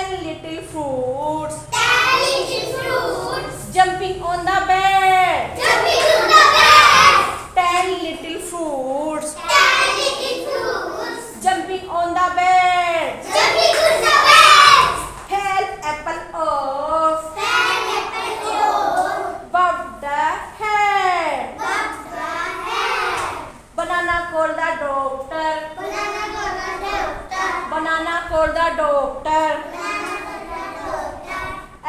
10 little fruits. 10 little fruits. Jumping on the bed. Jumping on the bed. 10 little fruits. 10 little fruits. Jumping on the bed. Jumping on the bed. Fell apple off. Fell apple off. Bobbed the head. Bumped the head. Banana called the doctor. Banana got the doctor. Banana called the doctor. Banana got the doctor.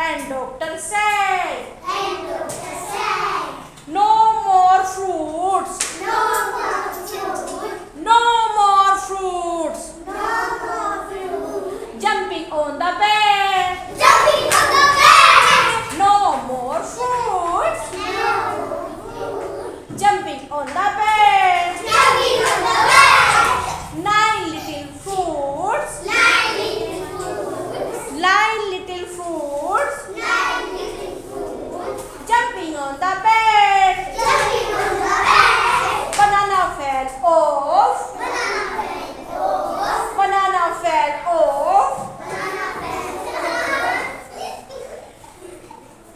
And doctor said, And doctor said, no more fruits. no more fruit. No more fruits. No more fruit. Jumping on the bed. Jumping on the bed. No more fruits. No more fruit. Jumping on the bed. Jumping on the bed. 9 little fruits. 9 little fruits. 9 little fruits. 9 little fruits. Jumping on the bed. Jumping on the bed. Banana fell off. Banana fell off. Banana fell off. Banana fell off.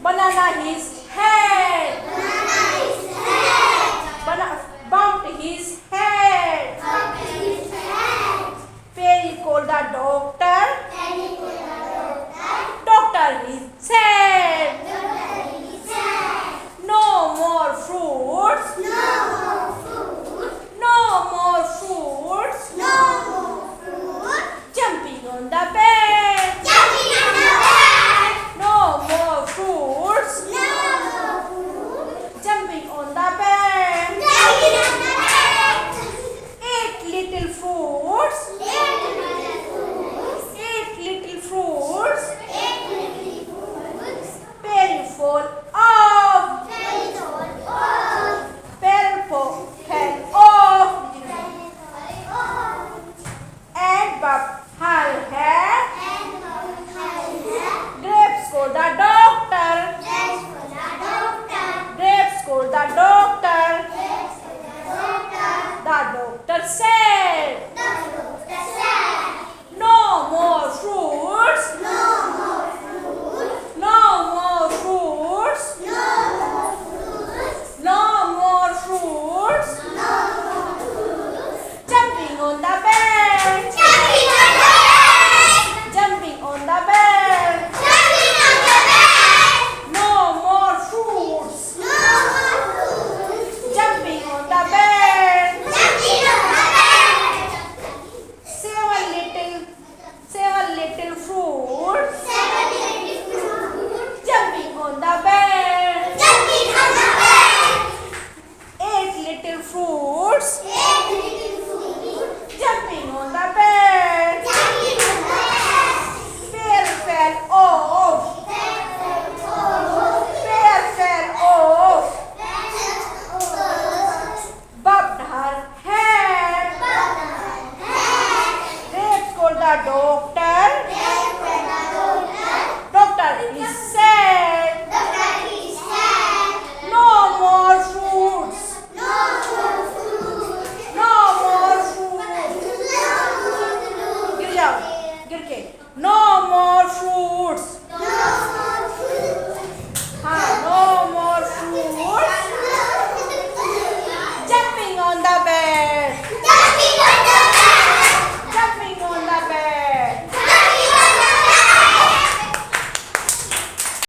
Banana his head. Banana is head. Bumped his head. Bumped his head. Perry called the doctor. And he called the doctor. Doctor he said, Doctor he said, no more fruits. no more fruit. No more fruits. No more fruit. Jumping on the bed. Jumping on the bed. No more fruits. No more fruit. Jumping on the bed. Jumping on the bed. 8 little fruits. 8 little fruits. 8 little fruits. 8 little fruits. Perry fall off. Fell off. Perry fell off. Fell off. And Bob her head. And her Grapes called the doctor. dress for the doctor. Grapes called the doctor. Dress for the doctor. The doctor said, The doctor said, no more fruits. no more fruit. No more fruits. No more fruit. No more fruits. No more fruit. Jumping on the bed. Jumping on the bed. Jumping on the bed. Jumping on the bed. No more fruits. No more fruit. Jumping on the bed. Jumping on the bed. 7 little fruits. 7 little fruit. Jumping on the bed. Jumping on the bed. 8 little fruits. 8 little fruit. Jumping on the bed. Jumping on the bed. Pear fell off. Fell off. Pear fell off. Fell off. Bobbed her head. Grapes called the doctor. Doctor is said, no more fruits. No more fruits. गिर जाओ, गिर के. No more fruits. हाँ